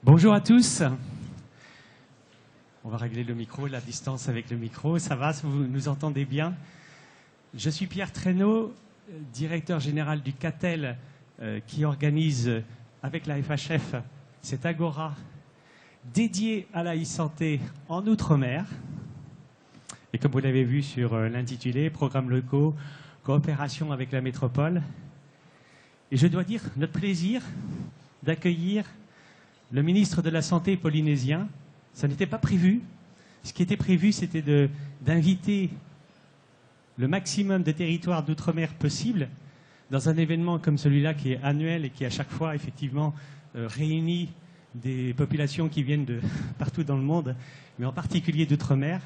Bonjour à tous. On va régler le micro, la distance avec le micro. Ça va, vous nous entendez bien? Je suis Pierre Traîneau, directeur général du CATEL, qui organise avec la FHF cette agora dédiée à la e-santé en Outre-mer. Et comme vous l'avez vu sur l'intitulé, programmes locaux, coopération avec la métropole. Et je dois dire notre plaisir d'accueillir le ministre de la Santé polynésien. Ça n'était pas prévu. Ce qui était prévu, c'était d'inviter le maximum de territoires d'outre-mer possible dans un événement comme celui-là qui est annuel et qui à chaque fois effectivement réunit des populations qui viennent de partout dans le monde, mais en particulier d'outre-mer.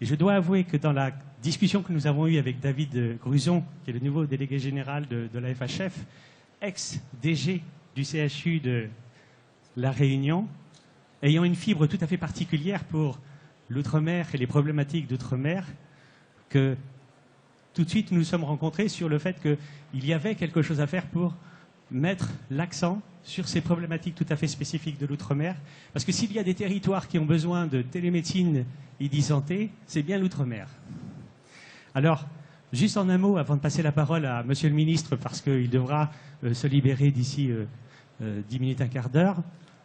Et je dois avouer que dans la discussion que nous avons eue avec David Gruson, qui est le nouveau délégué général de la FHF, ex-DG du CHU de La Réunion, ayant une fibre tout à fait particulière pour l'outre-mer et les problématiques d'outre-mer, que tout de suite nous nous sommes rencontrés sur le fait qu'il y avait quelque chose à faire pour mettre l'accent sur ces problématiques tout à fait spécifiques de l'outre-mer. Parce que s'il y a des territoires qui ont besoin de télémédecine et d'e-santé, c'est bien l'outre-mer. Alors, juste en un mot, avant de passer la parole à Monsieur le Ministre, parce qu'il devra se libérer d'ici 10 minutes, un quart d'heure,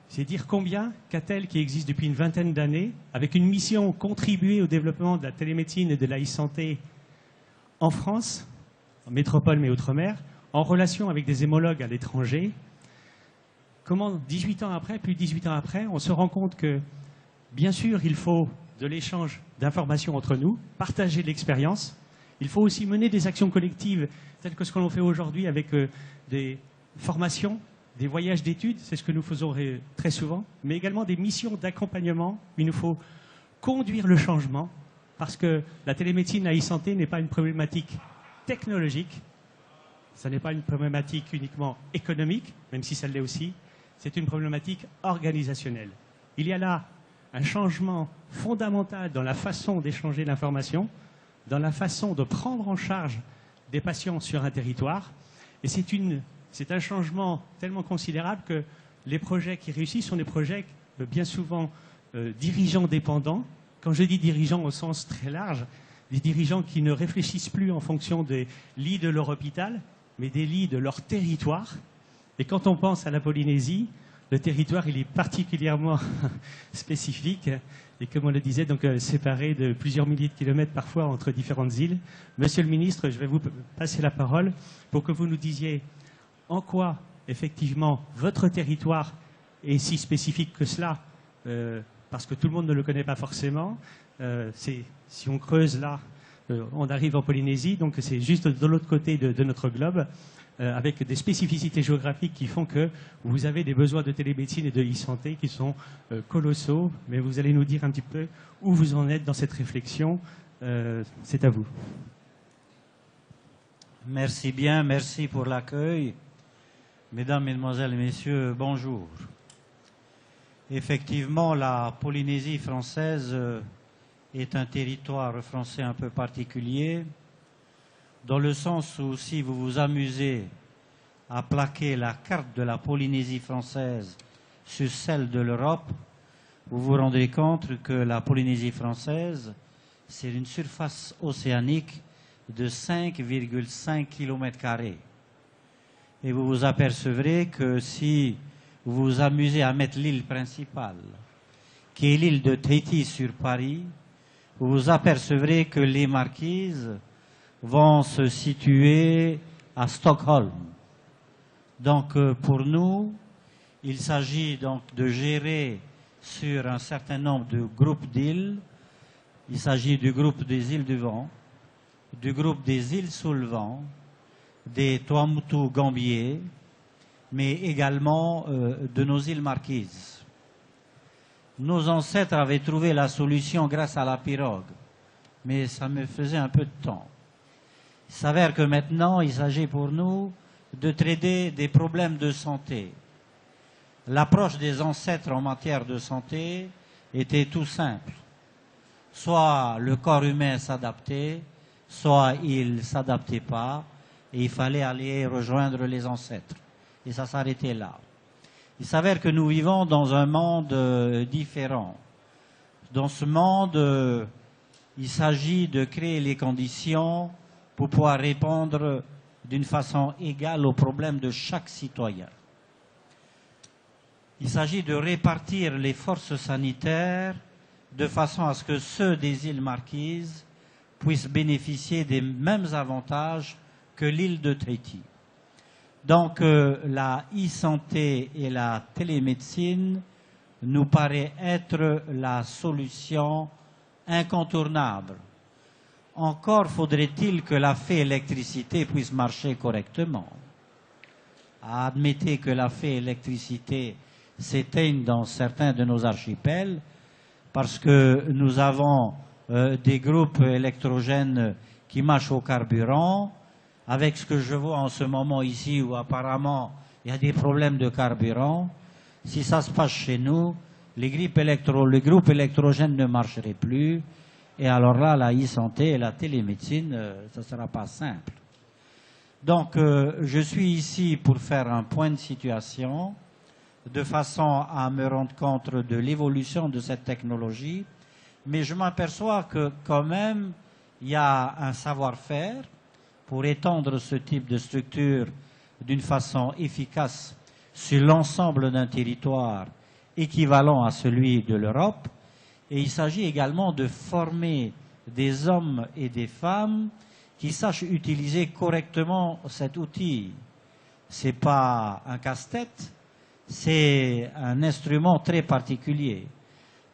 c'est dire combien CATEL, qui existe depuis une vingtaine d'années, avec une mission contribuer au développement de la télémédecine et de la e-santé en France, en métropole mais outre-mer, en relation avec des hémologues à l'étranger, comment 18 ans après, plus de 18 ans après, on se rend compte que, bien sûr, il faut de l'échange d'informations entre nous, partager l'expérience, il faut aussi mener des actions collectives telles que ce que l'on fait aujourd'hui avec des formations, des voyages d'études, c'est ce que nous faisons très souvent, mais également des missions d'accompagnement. Il nous faut conduire le changement parce que la télémédecine, la e-santé n'est pas une problématique technologique, ce n'est pas une problématique uniquement économique, même si ça l'est aussi, c'est une problématique organisationnelle. Il y a là un changement fondamental dans la façon d'échanger l'information, dans la façon de prendre en charge des patients sur un territoire, et c'est un changement tellement considérable que les projets qui réussissent sont des projets bien souvent dirigeants dépendants. Quand je dis dirigeants au sens très large, des dirigeants qui ne réfléchissent plus en fonction des lits de leur hôpital, mais des lits de leur territoire. Et quand on pense à la Polynésie, le territoire il est particulièrement spécifique et comme on le disait, donc séparé de plusieurs milliers de kilomètres parfois entre différentes îles. Monsieur le ministre, je vais vous passer la parole pour que vous nous disiez en quoi, effectivement, votre territoire est si spécifique que cela, parce que tout le monde ne le connaît pas forcément. Si on creuse là, on arrive en Polynésie, donc c'est juste de l'autre côté de notre globe, avec des spécificités géographiques qui font que vous avez des besoins de télémédecine et de e-santé qui sont colossaux, mais vous allez nous dire un petit peu où vous en êtes dans cette réflexion. C'est à vous. Merci bien, merci pour l'accueil. Mesdames, Mesdemoiselles et Messieurs, bonjour. Effectivement, la Polynésie française est un territoire français un peu particulier, dans le sens où si vous vous amusez à plaquer la carte de la Polynésie française sur celle de l'Europe, vous vous rendrez compte que la Polynésie française, c'est une surface océanique de 5,5 km². Et vous vous apercevrez que si vous vous amusez à mettre l'île principale, qui est l'île de Tahiti sur Paris, vous vous apercevrez que les Marquises vont se situer à Stockholm. Donc pour nous, il s'agit donc de gérer sur un certain nombre de groupes d'îles. Il s'agit du groupe des îles du vent, du groupe des îles sous le vent, des Tuamotu Gambier, mais également de nos îles Marquises. Nos ancêtres avaient trouvé la solution grâce à la pirogue, mais ça me faisait un peu de temps. Il s'avère que maintenant, il s'agit pour nous de traiter des problèmes de santé. L'approche des ancêtres en matière de santé était tout simple. Soit le corps humain s'adaptait, soit il ne s'adaptait pas, et il fallait aller rejoindre les ancêtres. Et ça s'arrêtait là. Il s'avère que nous vivons dans un monde différent. Dans ce monde, il s'agit de créer les conditions pour pouvoir répondre d'une façon égale aux problèmes de chaque citoyen. Il s'agit de répartir les forces sanitaires de façon à ce que ceux des îles Marquises puissent bénéficier des mêmes avantages que l'île de Tahiti. Donc la e-santé et la télémédecine nous paraît être la solution incontournable. Encore faudrait-il que la fée électricité puisse marcher correctement. Admettez que la fée électricité s'éteigne dans certains de nos archipels parce que nous avons des groupes électrogènes qui marchent au carburant, avec ce que je vois en ce moment ici où apparemment il y a des problèmes de carburant. Si ça se passe chez nous, les groupes électrogènes ne marcheraient plus. Et alors là, la e-santé et la télémédecine, ça ne sera pas simple. Donc, je suis ici pour faire un point de situation, de façon à me rendre compte de l'évolution de cette technologie. Mais je m'aperçois que quand même, il y a un savoir-faire pour étendre ce type de structure d'une façon efficace sur l'ensemble d'un territoire équivalent à celui de l'Europe. Et il s'agit également de former des hommes et des femmes qui sachent utiliser correctement cet outil. Ce n'est pas un casse-tête, c'est un instrument très particulier.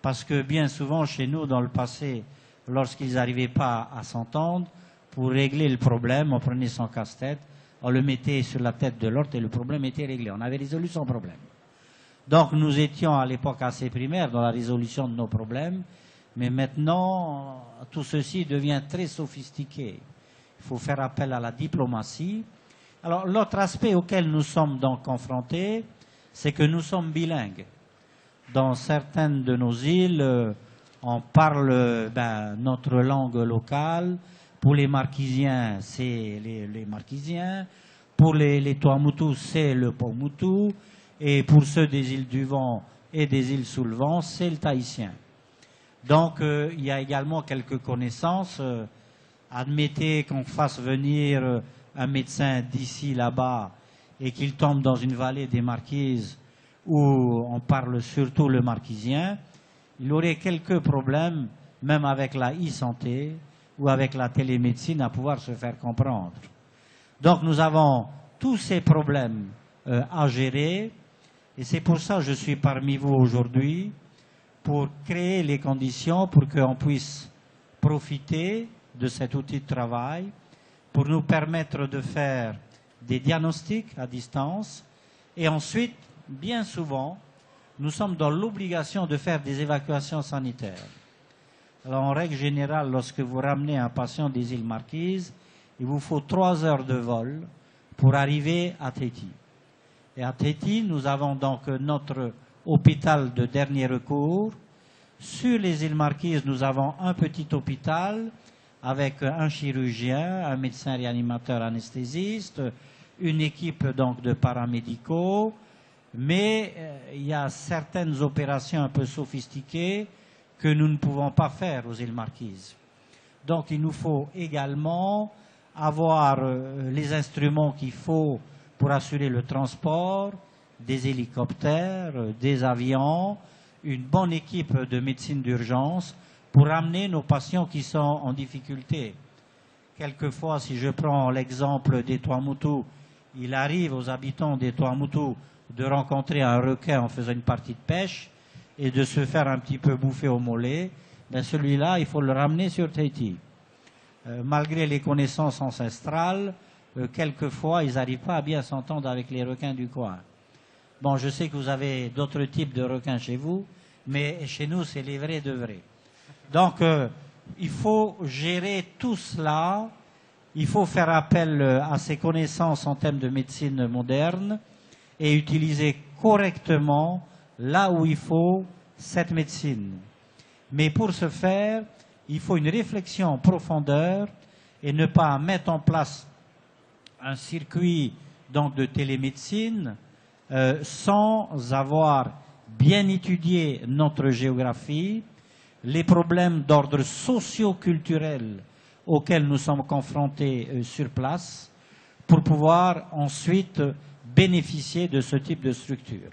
Parce que bien souvent, chez nous, dans le passé, lorsqu'ils n'arrivaient pas à s'entendre, pour régler le problème, on prenait son casse-tête, on le mettait sur la tête de l'autre et le problème était réglé. On avait résolu son problème. Donc nous étions à l'époque assez primaires dans la résolution de nos problèmes, mais maintenant tout ceci devient très sophistiqué. Il faut faire appel à la diplomatie. Alors l'autre aspect auquel nous sommes donc confrontés, c'est que nous sommes bilingues. Dans certaines de nos îles, on parle notre langue locale. Pour les Marquisiens, c'est les Marquisiens. Pour les Tuamotu, c'est le Paumotu. Et pour ceux des îles du Vent et des îles sous le vent, c'est le tahitien. Donc, il y a également quelques connaissances. Admettez qu'on fasse venir un médecin d'ici, là-bas, et qu'il tombe dans une vallée des Marquises où on parle surtout le marquisien, il aurait quelques problèmes, même avec la e-santé ou avec la télémédecine, à pouvoir se faire comprendre. Donc, nous avons tous ces problèmes à gérer. Et c'est pour ça que je suis parmi vous aujourd'hui, pour créer les conditions pour qu'on puisse profiter de cet outil de travail, pour nous permettre de faire des diagnostics à distance. Et ensuite, bien souvent, nous sommes dans l'obligation de faire des évacuations sanitaires. Alors, en règle générale, lorsque vous ramenez un patient des îles Marquises, il vous faut 3 heures de vol pour arriver à Tahiti. Et à Tahiti, nous avons donc notre hôpital de dernier recours. Sur les îles Marquises, nous avons un petit hôpital avec un chirurgien, un médecin réanimateur anesthésiste, une équipe donc de paramédicaux, mais il y a certaines opérations un peu sophistiquées que nous ne pouvons pas faire aux îles Marquises. Donc il nous faut également avoir les instruments qu'il faut pour assurer le transport, des hélicoptères, des avions, une bonne équipe de médecine d'urgence pour amener nos patients qui sont en difficulté. Quelquefois, si je prends l'exemple des Tuamotu, il arrive aux habitants des Tuamotu de rencontrer un requin en faisant une partie de pêche et de se faire un petit peu bouffer au mollet. Ben celui-là, il faut le ramener sur Tahiti. Malgré les connaissances ancestrales, quelquefois, ils n'arrivent pas à bien s'entendre avec les requins du coin. Bon, je sais que vous avez d'autres types de requins chez vous, mais chez nous, c'est les vrais de vrais. Donc, il faut gérer tout cela. Il faut faire appel à ces connaissances en termes de médecine moderne et utiliser correctement, là où il faut, cette médecine. Mais pour ce faire, il faut une réflexion en profondeur et ne pas mettre en place un circuit donc de télémédecine sans avoir bien étudié notre géographie, les problèmes d'ordre socio-culturel auxquels nous sommes confrontés sur place, pour pouvoir ensuite bénéficier de ce type de structure.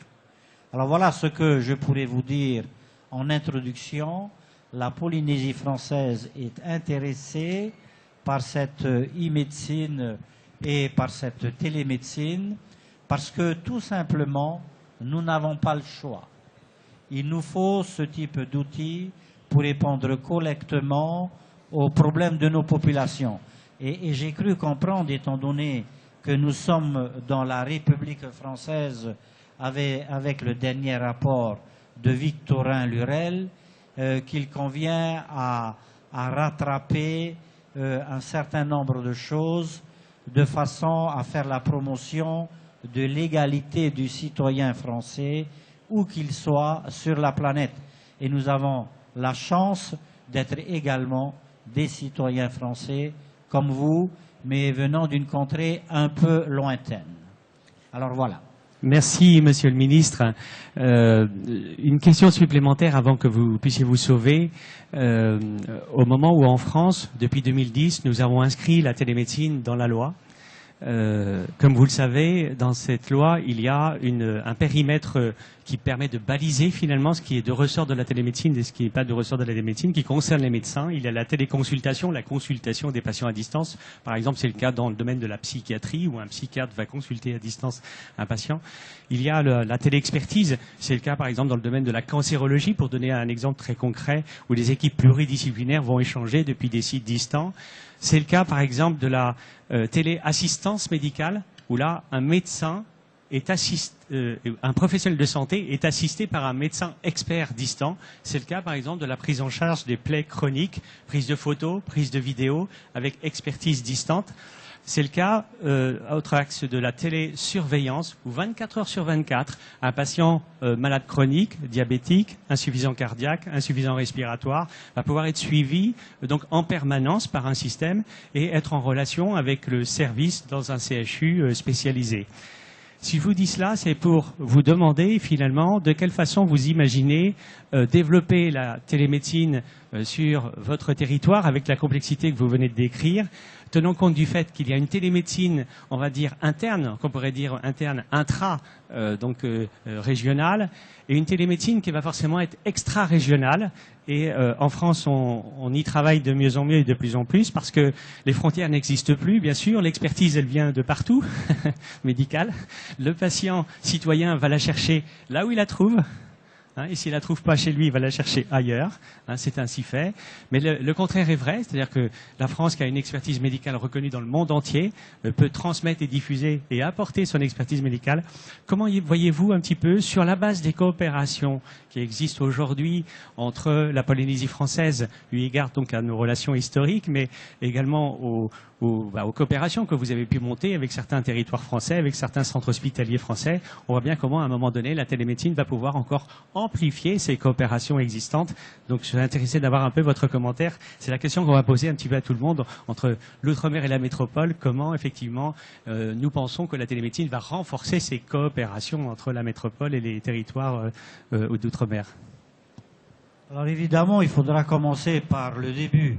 Alors voilà ce que je pourrais vous dire en introduction. La Polynésie française est intéressée par cette e-médecine et par cette télémédecine parce que tout simplement, nous n'avons pas le choix. Il nous faut ce type d'outils pour répondre correctement aux problèmes de nos populations. Et j'ai cru comprendre, étant donné que nous sommes dans la République française avec le dernier rapport de Victorin Lurel, qu'il convient à rattraper un certain nombre de choses de façon à faire la promotion de l'égalité du citoyen français, où qu'il soit sur la planète. Et nous avons la chance d'être également des citoyens français comme vous, mais venant d'une contrée un peu lointaine. Alors voilà. Merci, Monsieur le Ministre. Une question supplémentaire avant que vous puissiez vous sauver. Au moment où en France, depuis 2010, nous avons inscrit la télémédecine dans la loi, comme vous le savez, dans cette loi, il y a un périmètre qui permet de baliser finalement ce qui est de ressort de la télémédecine et ce qui n'est pas de ressort de la télémédecine, qui concerne les médecins. Il y a la téléconsultation, la consultation des patients à distance. Par exemple, c'est le cas dans le domaine de la psychiatrie, où un psychiatre va consulter à distance un patient. Il y a la téléexpertise. C'est le cas, par exemple, dans le domaine de la cancérologie, pour donner un exemple très concret, où les équipes pluridisciplinaires vont échanger depuis des sites distants. C'est le cas, par exemple, de la téléassistance médicale, où là, un médecin un professionnel de santé est assisté par un médecin expert distant. C'est le cas, par exemple, de la prise en charge des plaies chroniques, prise de photos, prise de vidéos, avec expertise distante. C'est le cas, autre axe, de la télésurveillance, où 24 heures sur 24, un patient malade chronique, diabétique, insuffisant cardiaque, insuffisant respiratoire, va pouvoir être suivi donc en permanence par un système et être en relation avec le service dans un CHU spécialisé. Si je vous dis cela, c'est pour vous demander finalement de quelle façon vous imaginez développer la télémédecine sur votre territoire avec la complexité que vous venez de décrire, tenant compte du fait qu'il y a une télémédecine, on va dire interne, qu'on pourrait dire interne, régionale, et une télémédecine qui va forcément être extra-régionale. Et en France, on y travaille de mieux en mieux et de plus en plus, parce que les frontières n'existent plus, bien sûr. L'expertise, elle vient de partout, médicale. Le patient citoyen va la chercher là où il la trouve. Et s'il ne la trouve pas chez lui, il va la chercher ailleurs. C'est ainsi fait. Mais le contraire est vrai, c'est-à-dire que la France, qui a une expertise médicale reconnue dans le monde entier, peut transmettre et diffuser et apporter son expertise médicale. Comment voyez-vous un petit peu, sur la base des coopérations qui existent aujourd'hui entre la Polynésie française, eu égard donc à nos relations historiques, mais également aux coopérations que vous avez pu monter avec certains territoires français, avec certains centres hospitaliers français? On voit bien comment, à un moment donné, la télémédecine va pouvoir encore amplifier ces coopérations existantes. Donc, je suis intéressé d'avoir un peu votre commentaire. C'est la question qu'on va poser un petit peu à tout le monde, entre l'outre-mer et la métropole. Comment, effectivement, nous pensons que la télémédecine va renforcer ces coopérations entre la métropole et les territoires d'outre-mer? Alors, évidemment, il faudra commencer par le début.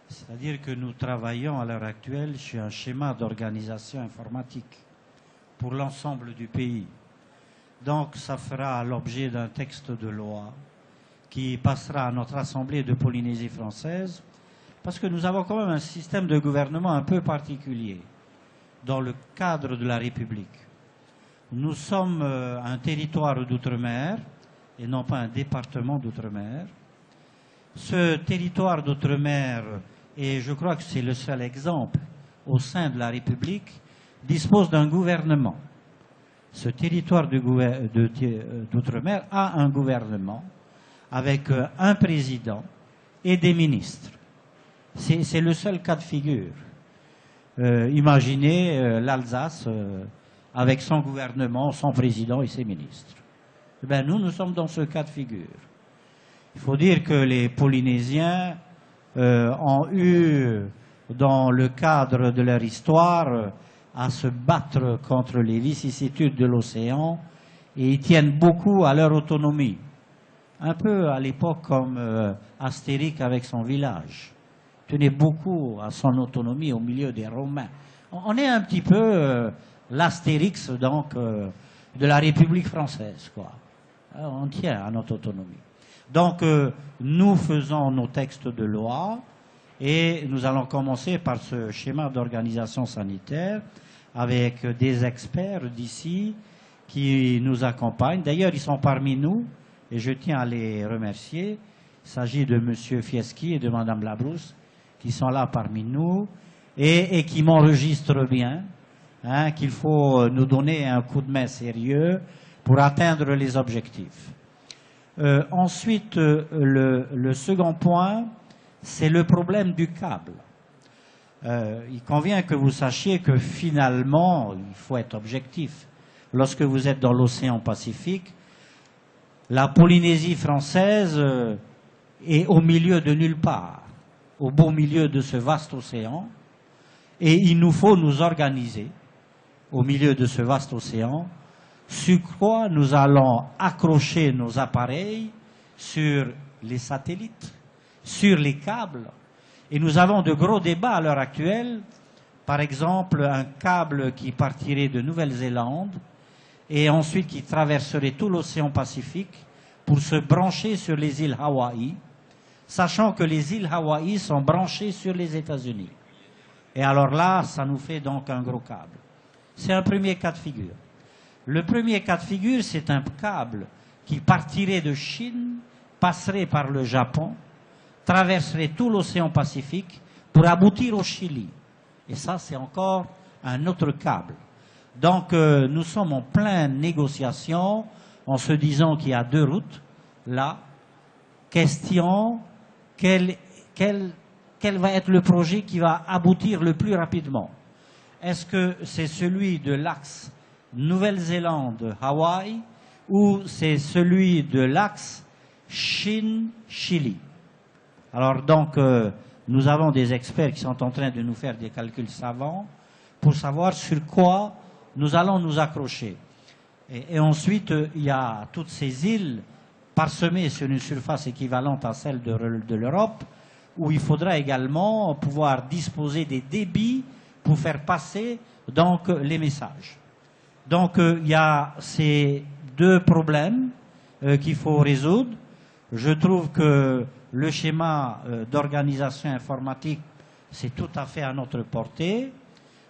C'est-à-dire que nous travaillons à l'heure actuelle sur un schéma d'organisation informatique pour l'ensemble du pays. Donc, ça fera l'objet d'un texte de loi qui passera à notre Assemblée de Polynésie française, parce que nous avons quand même un système de gouvernement un peu particulier dans le cadre de la République. Nous sommes un territoire d'outre-mer et non pas un département d'outre-mer. Ce territoire d'outre-mer, et je crois que c'est le seul exemple au sein de la République, dispose d'un gouvernement. Ce territoire d'outre-mer a un gouvernement avec un président et des ministres. C'est le seul cas de figure. Imaginez l'Alsace avec son gouvernement, son président et ses ministres. Eh bien, nous sommes dans ce cas de figure. Il faut dire que les Polynésiens ont eu, dans le cadre de leur histoire, à se battre contre les vicissitudes de l'océan et ils tiennent beaucoup à leur autonomie. Un peu à l'époque comme Astérix avec son village. Tenait beaucoup à son autonomie au milieu des Romains. On est un petit peu l'Astérix donc de la République française, quoi. On tient à notre autonomie. Donc nous faisons nos textes de loi et nous allons commencer par ce schéma d'organisation sanitaire avec des experts d'ici qui nous accompagnent. D'ailleurs, ils sont parmi nous et je tiens à les remercier. Il s'agit de M. Fieschi et de Mme Labrousse qui sont là parmi nous et qui m'enregistrent bien, hein, qu'il faut nous donner un coup de main sérieux pour atteindre les objectifs. Ensuite, le second point, c'est le problème du câble. Il convient que vous sachiez que finalement, il faut être objectif. Lorsque vous êtes dans l'océan Pacifique, la Polynésie française est au milieu de nulle part, au beau milieu de ce vaste océan, et il nous faut nous organiser au milieu de ce vaste océan, sur quoi nous allons accrocher nos appareils sur les satellites, sur les câbles. Et nous avons de gros débats à l'heure actuelle. Par exemple, un câble qui partirait de Nouvelle-Zélande et ensuite qui traverserait tout l'océan Pacifique pour se brancher sur les îles Hawaï, sachant que les îles Hawaï sont branchées sur les États-Unis. Et alors là, ça nous fait donc un gros câble. C'est un premier cas de figure. Le premier cas de figure, c'est un câble qui partirait de Chine, passerait par le Japon, traverserait tout l'océan Pacifique pour aboutir au Chili. Et ça, c'est encore un autre câble. Donc, nous sommes en pleine négociation en se disant qu'il y a deux routes. Là, question, quel va être le projet qui va aboutir le plus rapidement? Est-ce que c'est celui de l'axe Nouvelle-Zélande-Hawaï ou c'est celui de l'axe Chine-Chili? Alors donc, nous avons des experts qui sont en train de nous faire des calculs savants pour savoir sur quoi nous allons nous accrocher. Et ensuite, il y a toutes ces îles parsemées sur une surface équivalente à celle de l'Europe, où il faudra également pouvoir disposer des débits pour faire passer donc les messages. Donc, il y a ces deux problèmes qu'il faut résoudre. Je trouve que le schéma d'organisation informatique, c'est tout à fait à notre portée.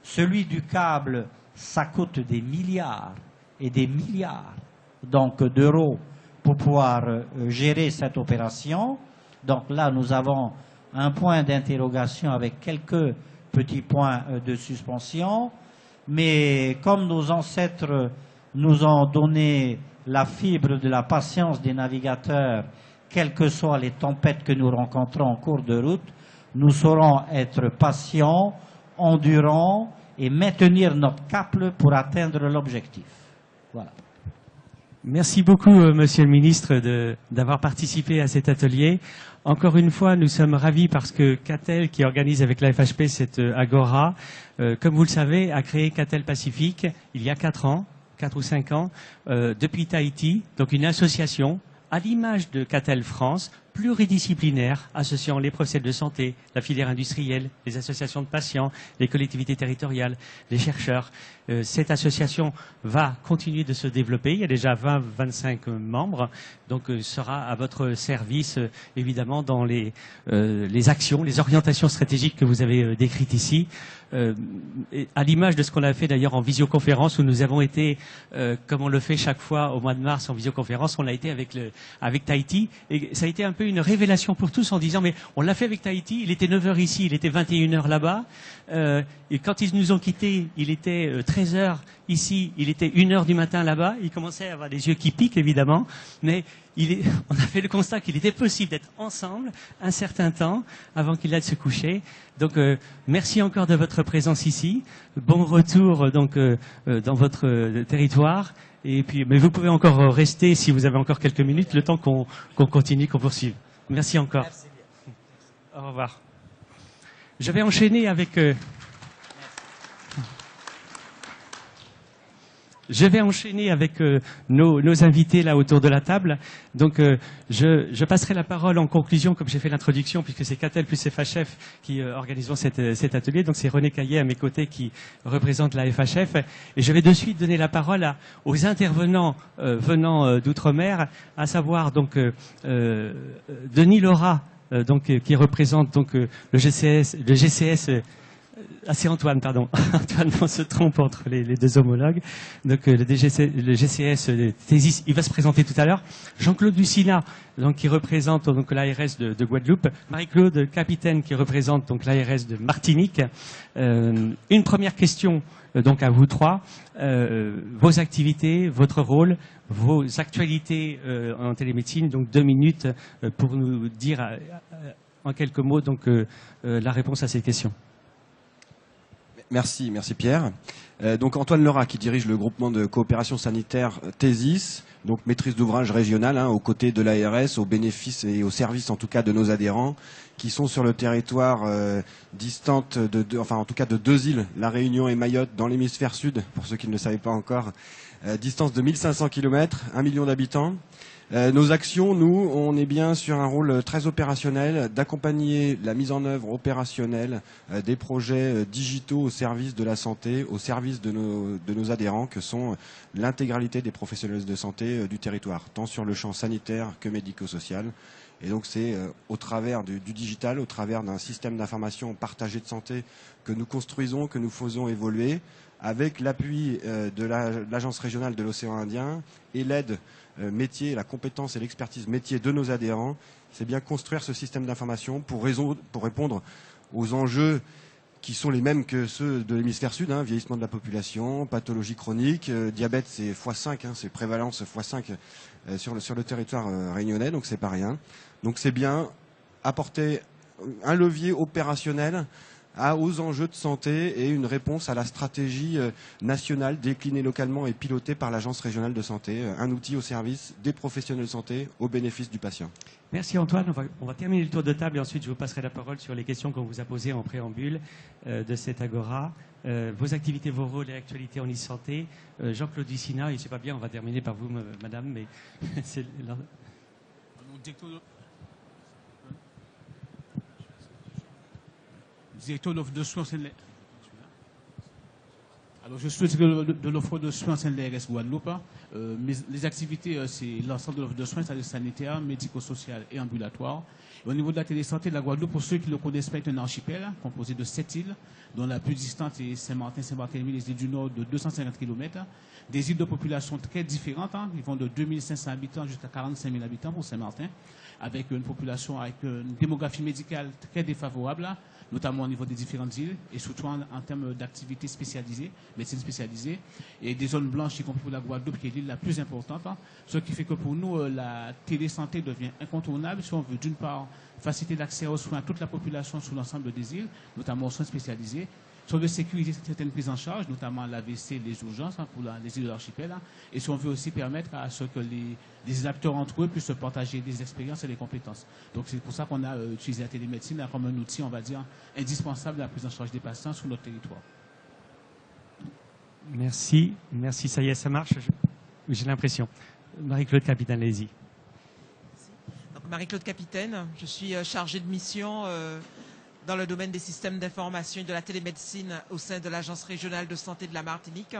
Celui du câble, ça coûte des milliards et des milliards donc d'euros pour pouvoir gérer cette opération. Donc là, nous avons un point d'interrogation avec quelques petits points de suspension. Mais comme nos ancêtres nous ont donné la fibre de la patience des navigateurs, quelles que soient les tempêtes que nous rencontrons en cours de route, nous saurons être patients, endurants et maintenir notre cap pour atteindre l'objectif. Voilà. Merci beaucoup, Monsieur le Ministre, d'avoir participé à cet atelier. Encore une fois, nous sommes ravis parce que CATL, qui organise avec la FHP cette Agora, comme vous le savez, a créé CATL Pacifique il y a 4 ans, 4 ou 5 ans, depuis Tahiti, donc une association à l'image de CATL France, pluridisciplinaire, associant les professionnels de santé, la filière industrielle, les associations de patients, les collectivités territoriales, les chercheurs. Cette association va continuer de se développer. Il y a déjà 20-25 membres, donc sera à votre service, évidemment, dans les actions, les orientations stratégiques que vous avez décrites ici. À l'image de ce qu'on a fait d'ailleurs en visioconférence, où nous avons été, comme on le fait chaque fois au mois de mars en visioconférence, on l'a été avec Tahiti, et ça a été un peu une révélation pour tous en disant, mais on l'a fait avec Tahiti, il était 9h ici, il était 21h là-bas, et quand ils nous ont quittés, il était 13h ici, il était 1h du matin là-bas, il commençait à avoir des yeux qui piquent évidemment, mais on a fait le constat qu'il était possible d'être ensemble un certain temps avant qu'il aille se coucher. Donc merci encore de votre présence ici, bon retour donc dans votre territoire. Et puis, mais vous pouvez encore rester si vous avez encore quelques minutes, le temps qu'on continue, qu'on poursuive. Merci encore. Merci bien. Au revoir. Je vais enchaîner avec... je vais enchaîner avec nos invités là autour de la table. Donc, je passerai la parole en conclusion, comme j'ai fait l'introduction, puisque c'est Catel plus FHF qui organiseront cet atelier. Donc, c'est René Caillet à mes côtés qui représente la FHF. Et je vais de suite donner la parole aux intervenants venant d'outre-mer, à savoir donc Denis Laura, qui représente donc le GCS. Ah, c'est Antoine, pardon. Antoine, on se trompe entre les deux homologues. Donc, le GCS Thésis, il va se présenter tout à l'heure. Jean-Claude Lucina, donc, qui représente donc l'ARS de Guadeloupe. Marie-Claude Capitaine, qui représente donc l'ARS de Martinique. Une première question, donc, à vous trois. Vos activités, votre rôle, vos actualités en télémédecine. Donc, 2 minutes pour nous dire en quelques mots donc, la réponse à ces questions. Merci Pierre. Donc Antoine Lerat qui dirige le groupement de coopération sanitaire Thésis, donc maîtrise d'ouvrage régionale aux côtés de l'ARS, au bénéfice et au service en tout cas de nos adhérents qui sont sur le territoire distante en tout cas de 2 îles, La Réunion et Mayotte dans l'hémisphère sud, pour ceux qui ne le savaient pas encore, distance de 1500 km, 1 million d'habitants. Nos actions, nous, on est bien sur un rôle très opérationnel, d'accompagner la mise en œuvre opérationnelle des projets digitaux au service de la santé, au service de nos adhérents, que sont l'intégralité des professionnels de santé du territoire, tant sur le champ sanitaire que médico-social. Et donc c'est au travers du digital, au travers d'un système d'information partagé de santé que nous construisons, que nous faisons évoluer, avec l'appui de l'Agence régionale de l'océan Indien et l'aide métier, la compétence et l'expertise métier de nos adhérents. C'est bien construire ce système d'information pour répondre aux enjeux qui sont les mêmes que ceux de l'hémisphère sud, vieillissement de la population, pathologie chronique, diabète c'est x5, c'est prévalence x5 sur le territoire réunionnais, donc c'est pas rien. Donc c'est bien apporter un levier opérationnel aux enjeux de santé et une réponse à la stratégie nationale déclinée localement et pilotée par l'Agence régionale de santé, un outil au service des professionnels de santé au bénéfice du patient. Merci Antoine. On va terminer le tour de table et ensuite je vous passerai la parole sur les questions qu'on vous a posées en préambule de cette agora. Vos activités, vos rôles et actualités en e-santé. Jean-Claude Lucina, et c'est pas bien, on va terminer par vous, madame, mais c'est... Directeur de soins Alors, je suis de l'offre de soins en l'ARS Guadeloupe. Les activités, c'est l'ensemble de l'offre de soins, c'est-à-dire sanitaire, médico-social et ambulatoire. Et au niveau de la télésanté de la Guadeloupe, pour ceux qui le connaissent pas, est un archipel composé de 7 îles, dont la plus distante est Saint-Martin, Saint-Barthélemy, les îles du Nord de 250 km. Des îles de population très différentes, ils vont de 2500 habitants jusqu'à 45 000 habitants pour Saint-Martin, avec une population avec une démographie médicale très défavorable, notamment au niveau des différentes îles, et surtout en termes d'activités spécialisées, médecine spécialisée, et des zones blanches, y compris pour la Guadeloupe, qui est l'île la plus importante. Ce qui fait que pour nous, la télésanté devient incontournable si on veut, d'une part, faciliter l'accès aux soins à toute la population sur l'ensemble des îles, notamment aux soins spécialisés, si on veut sécuriser certaines prises en charge, notamment l'AVC, les urgences pour les îles de l'archipel, et si on veut aussi permettre à ce que les acteurs entre eux puissent se partager des expériences et des compétences. Donc c'est pour ça qu'on a utilisé la télémédecine comme un outil, on va dire, indispensable à la prise en charge des patients sur notre territoire. Merci, ça y est, ça marche, j'ai l'impression. Marie-Claude Capitaine, allez-y. Marie-Claude Capitaine, je suis chargée de mission dans le domaine des systèmes d'information et de la télémédecine au sein de l'Agence régionale de santé de la Martinique.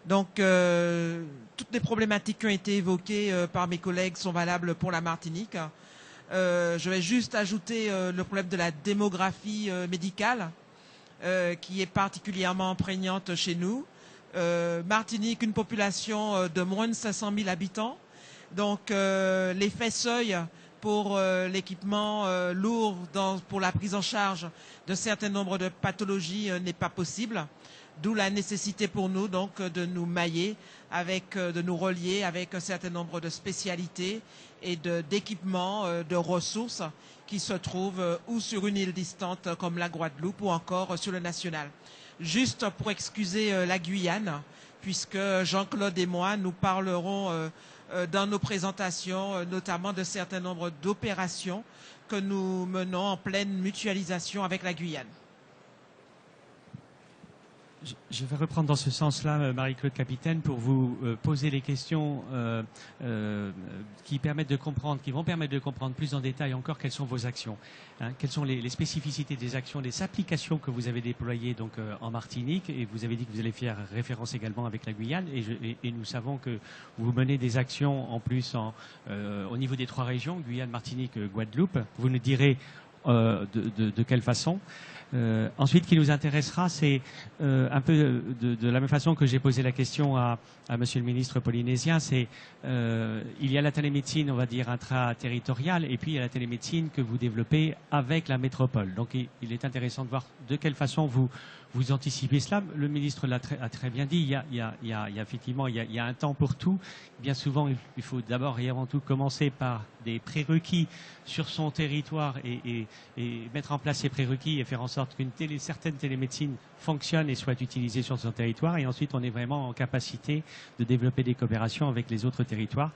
Donc, toutes les problématiques qui ont été évoquées par mes collègues sont valables pour la Martinique. Je vais juste ajouter le problème de la démographie médicale, qui est particulièrement prégnante chez nous. Martinique, une population de moins de 500 000 habitants. Donc, l'effet seuil pour l'équipement lourd pour la prise en charge d'un certain nombre de pathologies n'est pas possible. D'où la nécessité pour nous donc de nous mailler, de nous relier avec un certain nombre de spécialités et d'équipements, de ressources qui se trouvent ou sur une île distante comme la Guadeloupe ou encore sur le national. Juste pour excuser la Guyane, puisque Jean-Claude et moi, nous parlerons dans nos présentations, notamment d'un certain nombre d'opérations que nous menons en pleine mutualisation avec la Guyane. Je vais reprendre dans ce sens-là, Marie-Claude Capitaine, pour vous poser les questions qui vont permettre de comprendre plus en détail encore quelles sont vos actions. Hein, quelles sont les spécificités des actions, des applications que vous avez déployées donc, en Martinique, et vous avez dit que vous allez faire référence également avec la Guyane, et nous savons que vous menez des actions en plus au niveau des 3 régions, Guyane, Martinique, Guadeloupe. Vous nous direz de quelle façon. Ensuite, ce qui nous intéressera, c'est un peu de la même façon que j'ai posé la question à Monsieur le ministre polynésien, c'est il y a la télémédecine, on va dire, intra-territoriale, et puis il y a la télémédecine que vous développez avec la métropole. Donc il est intéressant de voir de quelle façon vous anticipez cela. Le ministre a très bien dit, effectivement il y a un temps pour tout. Bien souvent, il faut d'abord et avant tout commencer par des prérequis sur son territoire et mettre en place ces prérequis et faire en sorte qu'une certaine télémédecine fonctionne et soit utilisée sur son territoire. Et ensuite, on est vraiment en capacité de développer des coopérations avec les autres territoires.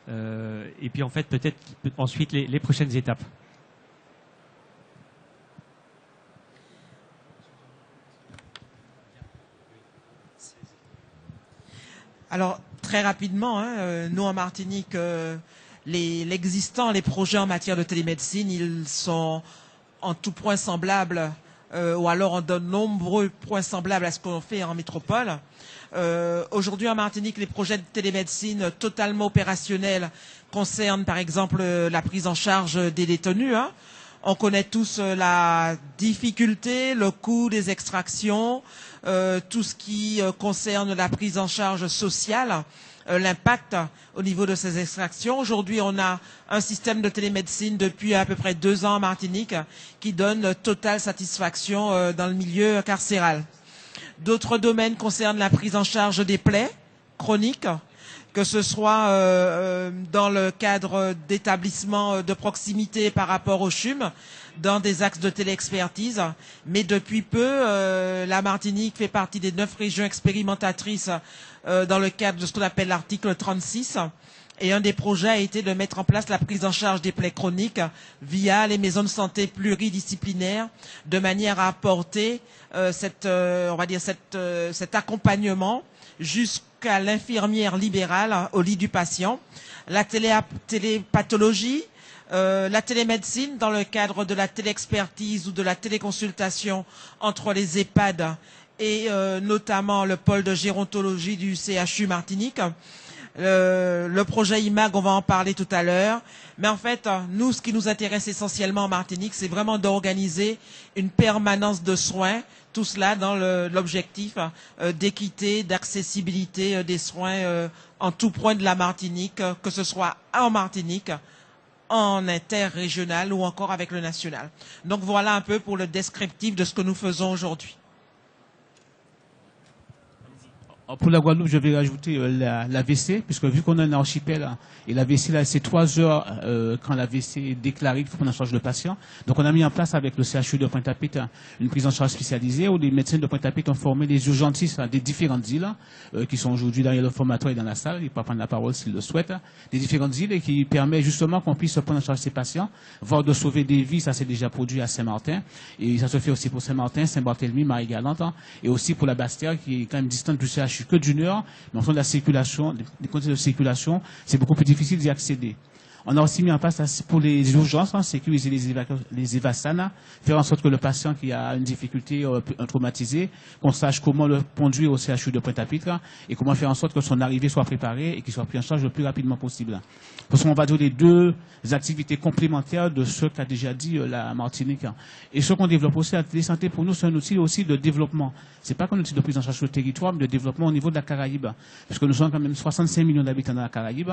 Et puis, en fait, peut-être ensuite les prochaines étapes. Alors, très rapidement, nous en Martinique, l'existant, les projets en matière de télémédecine, ils sont en tout point semblables, ou alors en de nombreux points semblables à ce qu'on fait en métropole. Aujourd'hui en Martinique, les projets de télémédecine totalement opérationnels concernent par exemple la prise en charge des détenus. Hein. On connaît tous la difficulté, le coût des extractions, tout ce qui concerne la prise en charge sociale, l'impact au niveau de ces extractions. Aujourd'hui, on a un système de télémédecine depuis à peu près 2 ans en Martinique qui donne totale satisfaction dans le milieu carcéral. D'autres domaines concernent la prise en charge des plaies chroniques, que ce soit dans le cadre d'établissements de proximité par rapport au CHUM, dans des axes de téléexpertise. Mais depuis peu, la Martinique fait partie des 9 régions expérimentatrices dans le cadre de ce qu'on appelle l'article 36. Et un des projets a été de mettre en place la prise en charge des plaies chroniques via les maisons de santé pluridisciplinaires, de manière à apporter cet accompagnement jusqu'à l'infirmière libérale au lit du patient. La télépathologie, la télémédecine dans le cadre de la téléexpertise ou de la téléconsultation entre les EHPAD et notamment le pôle de gérontologie du CHU Martinique. Le projet IMAG, on va en parler tout à l'heure. Mais en fait, nous, ce qui nous intéresse essentiellement en Martinique, c'est vraiment d'organiser une permanence de soins, tout cela dans l'objectif d'équité, d'accessibilité des soins en tout point de la Martinique, que ce soit en Martinique, en interrégional ou encore avec le national. Donc voilà un peu pour le descriptif de ce que nous faisons aujourd'hui. Pour la Guadeloupe, je vais rajouter l'AVC, puisque vu qu'on a un archipel, et l'AVC, là, c'est 3 heures quand l'AVC est déclaré qu'il faut prendre en charge le patient. Donc, on a mis en place avec le CHU de Pointe-à-Pitre une prise en charge spécialisée où les médecins de Pointe-à-Pitre ont formé les urgentistes des différentes îles, qui sont aujourd'hui derrière le formatoire et dans la salle. Ils peuvent prendre la parole s'ils le souhaitent. Des différentes îles et qui permet justement qu'on puisse prendre en charge ces patients, voire de sauver des vies. Ça s'est déjà produit à Saint-Martin. Et ça se fait aussi pour Saint-Martin, Saint-Barthélemy, Marie-Galante, et aussi pour la Basse-Terre, qui est quand même distante du CHU que d'une heure, mais en fonction de la circulation, des conditions de circulation, c'est beaucoup plus difficile d'y accéder. On a aussi mis en place pour les urgences, sécuriser les évasana, faire en sorte que le patient qui a une difficulté, un traumatisé, qu'on sache comment le conduire au CHU de Pointe-à-Pitre et comment faire en sorte que son arrivée soit préparée et qu'il soit pris en charge le plus rapidement possible. Parce qu'on va dire les 2 activités complémentaires de ce qu'a déjà dit la Martinique. Et ce qu'on développe aussi, la télésanté pour nous, c'est un outil aussi de développement. C'est pas qu'un outil de prise en charge sur le territoire, mais de développement au niveau de la Caraïbe. Parce que nous sommes quand même 65 millions d'habitants dans la Caraïbe,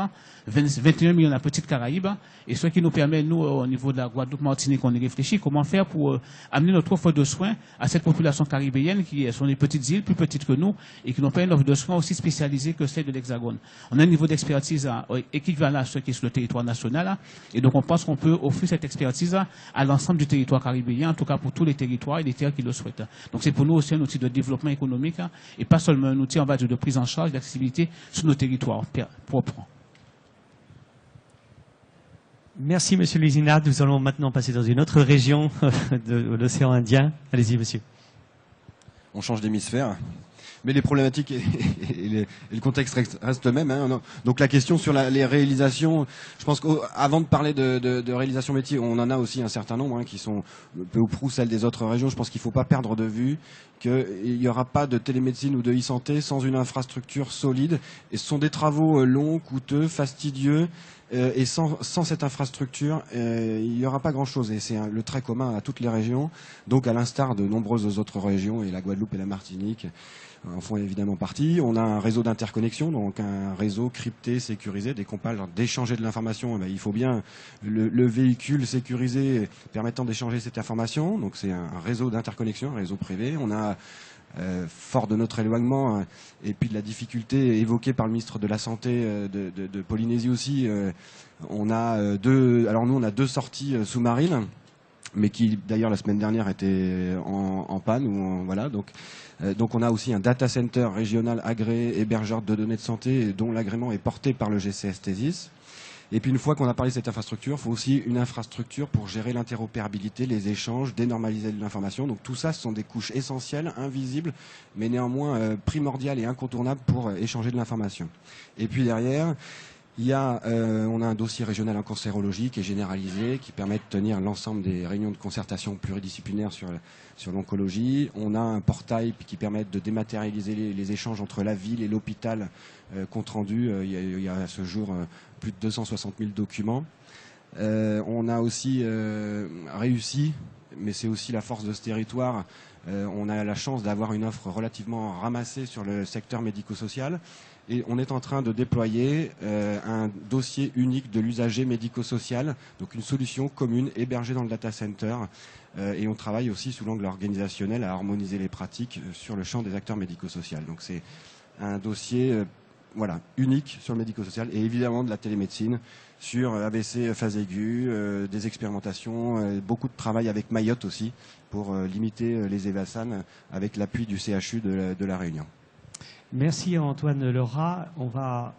21 millions dans la petite Caraïbe, et ce qui nous permet, nous, au niveau de la Guadeloupe, Martinique, on y réfléchit, comment faire pour amener notre offre de soins à cette population caribéenne qui sont des petites îles, plus petites que nous, et qui n'ont pas une offre de soins aussi spécialisée que celle de l'Hexagone. On a un niveau d'expertise équivalent à ce qui est sur le territoire national, et donc on pense qu'on peut offrir cette expertise à l'ensemble du territoire caribéen, en tout cas pour tous les territoires et les terres qui le souhaitent. Donc c'est pour nous aussi un outil de développement économique, et pas seulement un outil, on va dire, de prise en charge, d'accessibilité sur nos territoires propres. Merci, Monsieur Luizinade. Nous allons maintenant passer dans une autre région de l'océan Indien. Allez-y, monsieur. on change d'hémisphère. Mais les problématiques et le contexte restent le même. Hein. Donc la question sur les réalisations, je pense qu'avant de parler de réalisation métier, on en a aussi un certain nombre qui sont peu ou prou celles des autres régions. Je pense qu'il ne faut pas perdre de vue qu'il n'y aura pas de télémédecine ou de e-santé sans une infrastructure solide. Et ce sont des travaux longs, coûteux, fastidieux. Et sans cette infrastructure, il n'y aura pas grand-chose. Et c'est le trait commun à toutes les régions. Donc à l'instar de nombreuses autres régions, et la Guadeloupe et la Martinique en font évidemment partie. On a un réseau d'interconnexion, donc un réseau crypté, sécurisé. Dès qu'on parle d'échanger de l'information, il faut bien le véhicule sécurisé permettant d'échanger cette information. Donc c'est un réseau d'interconnexion, un réseau privé. On a fort de notre éloignement et puis de la difficulté évoquée par le ministre de la Santé de Polynésie aussi, on a deux sorties sous-marines, mais qui d'ailleurs la semaine dernière étaient en panne. Donc on a aussi un data center régional agréé hébergeur de données de santé dont l'agrément est porté par le GCS TESIS. Et puis une fois qu'on a parlé de cette infrastructure, il faut aussi une infrastructure pour gérer l'interopérabilité, les échanges, dénormaliser de l'information. Donc tout ça, ce sont des couches essentielles, invisibles, mais néanmoins primordiales et incontournables pour échanger de l'information. Et puis derrière, on a un dossier régional en cancérologie qui est généralisé, qui permet de tenir l'ensemble des réunions de concertation pluridisciplinaires sur l'oncologie. On a un portail qui permet de dématérialiser les échanges entre la ville et l'hôpital compte rendu. Il y a à ce jour plus de 260 000 documents. On a aussi réussi, mais c'est aussi la force de ce territoire, on a la chance d'avoir une offre relativement ramassée sur le secteur médico-social. Et on est en train de déployer un dossier unique de l'usager médico-social, donc une solution commune hébergée dans le data center. Et on travaille aussi sous l'angle organisationnel à harmoniser les pratiques sur le champ des acteurs médico-sociaux. Donc c'est un dossier unique sur le médico-social et évidemment de la télémédecine sur AVC phase aiguë, des expérimentations, beaucoup de travail avec Mayotte aussi pour limiter les EVASAN avec l'appui du CHU de la Réunion. Merci Antoine Lerat. On va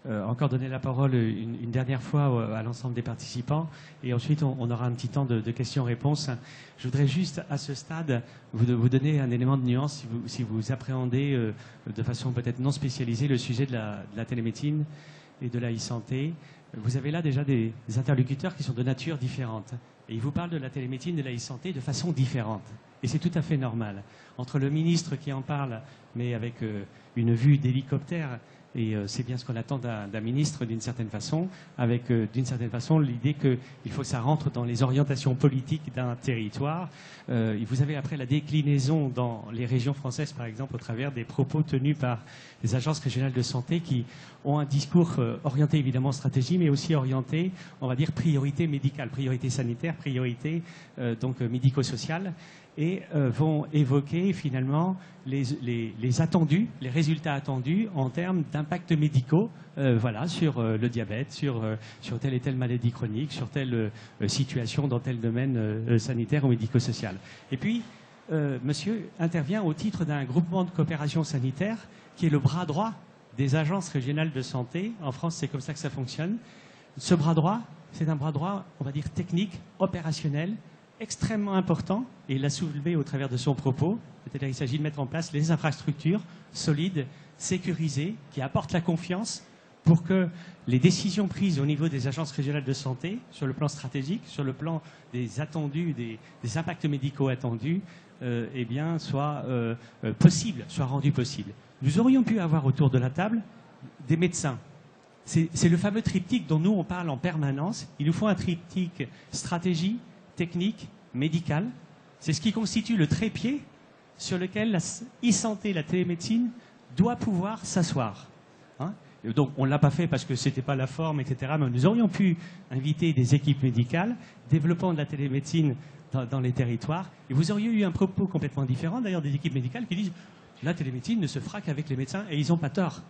encore donner la parole une dernière fois à l'ensemble des participants et ensuite on aura un petit temps de questions-réponses. Je voudrais juste à ce stade vous donner un élément de nuance si vous appréhendez de façon peut-être non spécialisée le sujet de la télémédecine et de la e-santé. Vous avez là déjà des interlocuteurs qui sont de nature différente et ils vous parlent de la télémédecine et de la e-santé de façon différente. Et c'est tout à fait normal. Entre le ministre qui en parle, mais avec une vue d'hélicoptère, et c'est bien ce qu'on attend d'un ministre d'une certaine façon, avec d'une certaine façon l'idée qu'il faut que ça rentre dans les orientations politiques d'un territoire. Vous avez après la déclinaison dans les régions françaises, par exemple, au travers des propos tenus par les agences régionales de santé qui ont un discours orienté évidemment stratégie, mais aussi orienté, on va dire, priorité médicale, priorité sanitaire, priorité donc médico-sociale. Et vont évoquer finalement les attendus, les résultats attendus en termes d'impacts médicaux sur le diabète, sur telle et telle maladie chronique, sur telle situation dans tel domaine sanitaire ou médico-social. Et puis, monsieur intervient au titre d'un groupement de coopération sanitaire qui est le bras droit des agences régionales de santé. En France, c'est comme ça que ça fonctionne. Ce bras droit, c'est un bras droit, on va dire, technique, opérationnel, extrêmement important, et il l'a soulevé au travers de son propos, c'est-à-dire qu'il s'agit de mettre en place les infrastructures solides, sécurisées, qui apportent la confiance pour que les décisions prises au niveau des agences régionales de santé, sur le plan stratégique, sur le plan des attendus, des impacts médicaux attendus, soient possibles, soient rendus possibles. Nous aurions pu avoir autour de la table des médecins. C'est le fameux triptyque dont nous on parle en permanence. Il nous faut un triptyque stratégie, technique, médicale. C'est ce qui constitue le trépied sur lequel la e-santé, la télémédecine doit pouvoir s'asseoir. Donc on ne l'a pas fait parce que ce n'était pas la forme, etc. Mais nous aurions pu inviter des équipes médicales, développant de la télémédecine dans les territoires. Et vous auriez eu un propos complètement différent, d'ailleurs, des équipes médicales qui disent la télémédecine ne se fera qu'avec les médecins, et ils n'ont pas tort.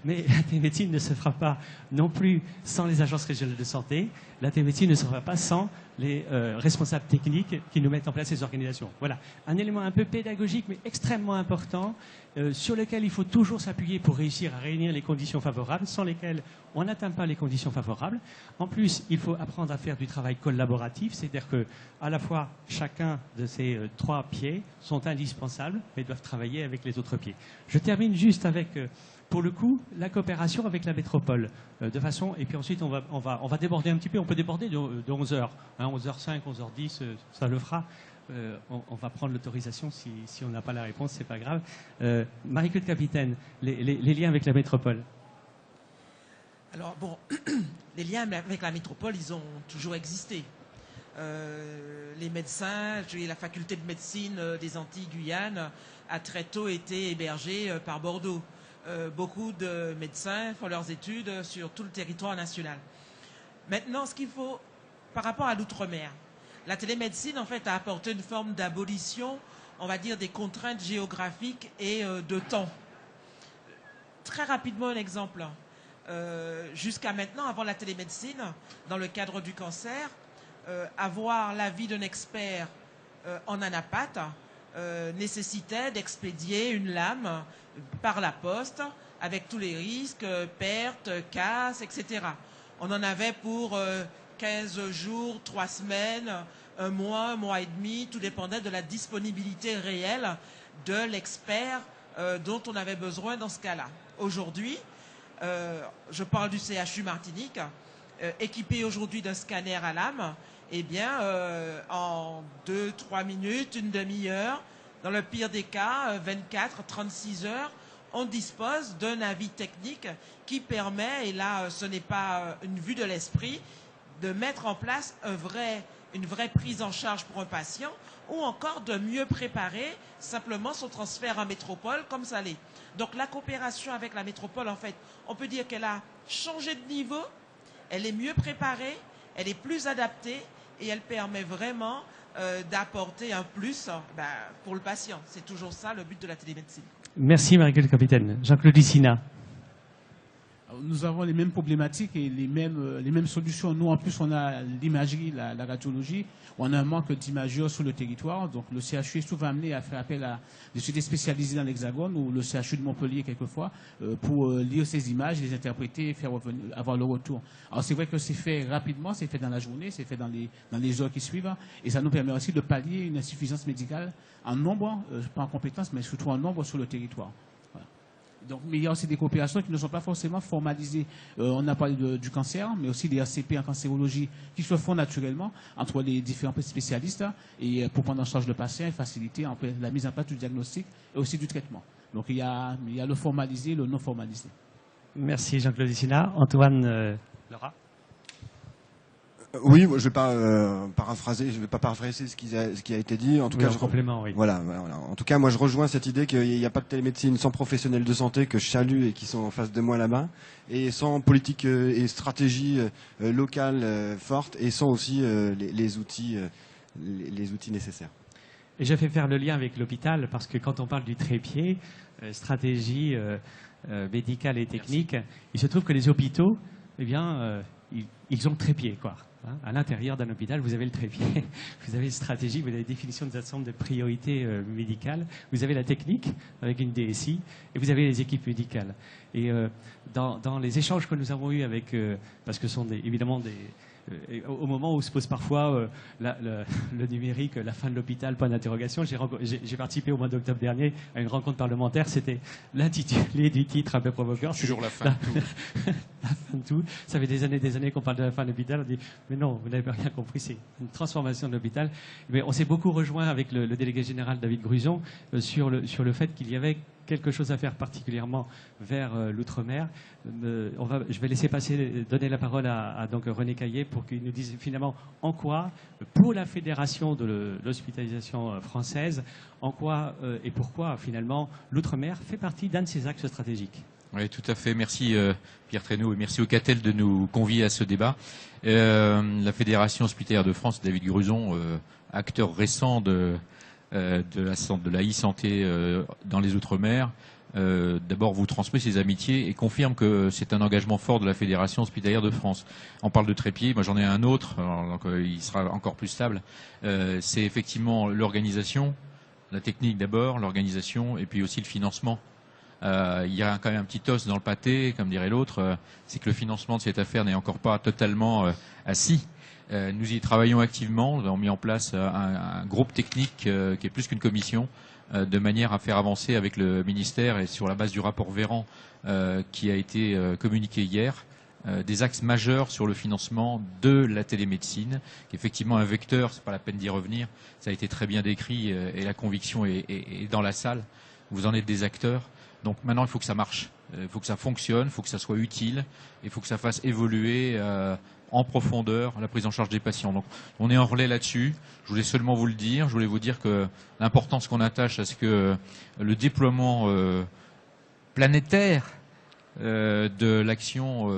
Mais la télémédecine ne se fera pas non plus sans les agences régionales de santé. La télémédecine ne se fera pas sans les responsables techniques qui nous mettent en place ces organisations. Voilà, un élément un peu pédagogique mais extrêmement important sur lequel il faut toujours s'appuyer pour réussir à réunir les conditions favorables, sans lesquelles on n'atteint pas les conditions favorables. En plus, il faut apprendre à faire du travail collaboratif, c'est-à-dire que à la fois chacun de ces 3 pieds sont indispensables mais doivent travailler avec les autres pieds. Je termine juste avec pour le coup, la coopération avec la métropole, de façon, et puis ensuite on va déborder un petit peu, on peut déborder de 11h, hein, 11h05, 11h10, ça le fera. On va prendre l'autorisation si on n'a pas la réponse, c'est pas grave. Marie-Claude Capitaine, les liens avec la métropole. Alors bon, les liens avec la métropole, ils ont toujours existé. Les médecins, la faculté de médecine des Antilles-Guyane a très tôt été hébergée par Bordeaux. Beaucoup de médecins font leurs études sur tout le territoire national. Maintenant, ce qu'il faut, par rapport à l'outre-mer, la télémédecine, en fait, a apporté une forme d'abolition, on va dire, des contraintes géographiques et de temps. Très rapidement, un exemple. Jusqu'à maintenant, avant la télémédecine, dans le cadre du cancer, avoir l'avis d'un expert en anapathe nécessitait d'expédier une lame par la poste avec tous les risques, pertes, casses, etc. On en avait pour 15 jours, 3 semaines, un mois et demi, tout dépendait de la disponibilité réelle de l'expert dont on avait besoin dans ce cas-là. Aujourd'hui, je parle du CHU Martinique, équipé aujourd'hui d'un scanner à lame, eh bien, en 2-3 minutes, une demi-heure, dans le pire des cas, 24-36 heures, on dispose d'un avis technique qui permet, et là, ce n'est pas une vue de l'esprit, de mettre en place une vraie prise en charge pour un patient, ou encore de mieux préparer simplement son transfert en métropole comme ça l'est. Donc la coopération avec la métropole, en fait, on peut dire qu'elle a changé de niveau, elle est mieux préparée, elle est plus adaptée et elle permet vraiment d'apporter un plus pour le patient. C'est toujours ça le but de la télémédecine. Merci Marie-Claude Capitaine. Jean-Claude Lucina. Nous avons les mêmes problématiques et les mêmes solutions. Nous, en plus, on a l'imagerie, la radiologie. On a un manque d'imagerie sur le territoire. Donc, le CHU est souvent amené à faire appel à des sociétés spécialisées dans l'Hexagone ou le CHU de Montpellier, quelquefois, pour lire ces images, les interpréter et avoir le retour. Alors, c'est vrai que c'est fait rapidement, c'est fait dans la journée, c'est fait dans les heures qui suivent. Et ça nous permet aussi de pallier une insuffisance médicale en nombre, pas en compétence, mais surtout en nombre sur le territoire. Donc, mais il y a aussi des coopérations qui ne sont pas forcément formalisées. On a parlé du cancer, mais aussi des RCP en cancérologie qui se font naturellement entre les différents spécialistes et pour prendre en charge le patient et faciliter la mise en place du diagnostic et aussi du traitement. Donc il y a le formalisé et le non formalisé. Merci Jean-Claude Lucina. Antoine Laura. Oui, je ne vais pas paraphraser ce qui a été dit. En tout cas, complément, oui. Voilà. En tout cas, moi, je rejoins cette idée qu'il n'y a pas de télémédecine sans professionnels de santé que je salue et qui sont en face de moi là-bas, et sans politique et stratégie locale forte, et sans aussi les outils nécessaires. Et je fais faire le lien avec l'hôpital parce que quand on parle du trépied, stratégie médicale et technique, il se trouve que les hôpitaux, eh bien, ils ont le trépied, quoi. À l'intérieur d'un hôpital, vous avez le trépied, vous avez une stratégie, vous avez la définition des ensembles de priorités médicales, vous avez la technique avec une DSI et vous avez les équipes médicales. Et dans les échanges que nous avons eus avec, parce que ce sont évidemment au moment où se pose parfois le numérique, la fin de l'hôpital, point d'interrogation, j'ai participé au mois d'octobre dernier à une rencontre parlementaire, c'était l'intitulé du titre un peu provocateur. Toujours la fin de tout. La fin de tout. Ça fait des années qu'on parle de la fin de l'hôpital, on dit mais non, vous n'avez rien compris, c'est une transformation de l'hôpital. Mais on s'est beaucoup rejoint avec le délégué général David Gruson sur le fait qu'il y avait quelque chose à faire particulièrement vers l'outre-mer. Je vais laisser donner la parole à donc René Caillé pour qu'il nous dise finalement en quoi, pour la fédération de l'hospitalisation française, en quoi et pourquoi finalement l'outre-mer fait partie d'un de ses axes stratégiques. Oui, tout à fait. Merci Pierre Traîneau et merci au CATEL de nous convier à ce débat. La Fédération hospitalière de France, David Gruson, acteur récent de la e-santé dans les Outre-mer, d'abord vous transmet ses amitiés et confirme que c'est un engagement fort de la Fédération hospitalière de France. On parle de trépied, moi j'en ai un autre, alors, donc il sera encore plus stable. C'est effectivement l'organisation, la technique d'abord, l'organisation et puis aussi le financement. Il y a quand même un petit os dans le pâté, comme dirait l'autre, c'est que le financement de cette affaire n'est encore pas totalement assis. Nous y travaillons activement, nous avons mis en place un groupe technique qui est plus qu'une commission, de manière à faire avancer avec le ministère et sur la base du rapport Véran qui a été communiqué hier, des axes majeurs sur le financement de la télémédecine, qui est effectivement un vecteur, c'est pas la peine d'y revenir, ça a été très bien décrit et la conviction est dans la salle, vous en êtes des acteurs, donc maintenant il faut que ça marche, il faut que ça fonctionne, il faut que ça soit utile, il faut que ça fasse évoluer en profondeur la prise en charge des patients. Donc on est en relais là-dessus. Je voulais seulement vous le dire. Je voulais vous dire que l'importance qu'on attache à ce que le déploiement planétaire de l'action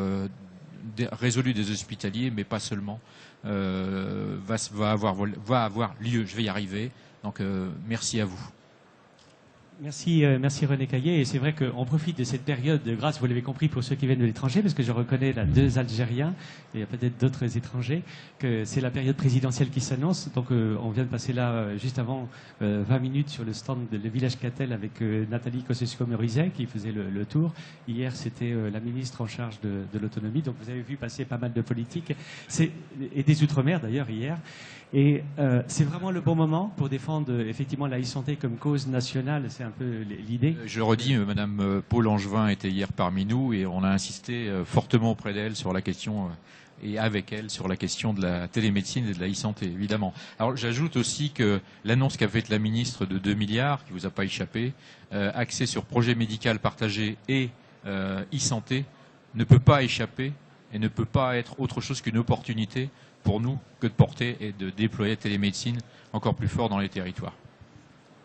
résolue des hospitaliers, mais pas seulement, va avoir lieu. Je vais y arriver. Donc merci à vous. Merci René Caillé. Et c'est vrai qu'on profite de cette période de grâce, vous l'avez compris, pour ceux qui viennent de l'étranger, parce que je reconnais là 2 Algériens, et il y a peut-être d'autres étrangers, que c'est la période présidentielle qui s'annonce. Donc on vient de passer là, juste avant, 20 minutes sur le stand de le Village Catel avec Nathalie Kosciusko-Morizet qui faisait le tour. Hier, c'était la ministre en charge de l'autonomie. Donc vous avez vu passer pas mal de politique, et des Outre-mer d'ailleurs hier. Et c'est vraiment le bon moment pour défendre effectivement la e-santé comme cause nationale. C'est un peu l'idée. Je redis, Madame Paul Angevin était hier parmi nous et on a insisté fortement auprès d'elle sur la question et avec elle sur la question de la télémédecine et de la e-santé, évidemment. Alors j'ajoute aussi que l'annonce qu'a faite la ministre de 2 milliards, qui vous a pas échappé, axée sur projet médical partagé et e-santé, ne peut pas échapper et ne peut pas être autre chose qu'une opportunité pour nous que de porter et de déployer la télémédecine encore plus fort dans les territoires.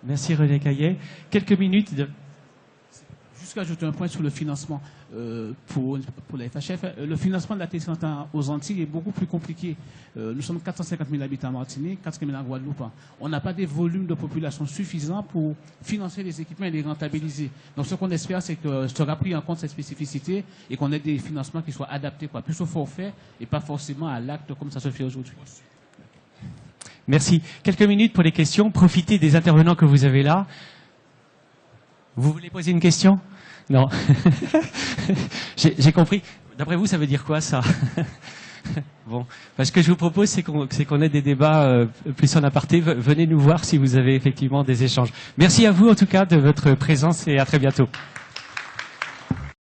Merci René Caillé. Quelques minutes de... Juste ajouter un point sur le financement pour la FHF. Le financement de la télésanté aux Antilles est beaucoup plus compliqué. Nous sommes 450 000 habitants en Martinique, 400 000 en Guadeloupe. On n'a pas des volumes de population suffisants pour financer les équipements et les rentabiliser. Donc ce qu'on espère, c'est que sera pris en compte cette spécificité et qu'on ait des financements qui soient adaptés, plus au forfait et pas forcément à l'acte comme ça se fait aujourd'hui. Merci. Quelques minutes pour les questions. Profitez des intervenants que vous avez là. Vous voulez poser une question? Non. J'ai compris. D'après vous, ça veut dire quoi, ça? Bon. Ce que je vous propose, c'est qu'on ait des débats plus en aparté. Venez nous voir si vous avez effectivement des échanges. Merci à vous, en tout cas, de votre présence et à très bientôt.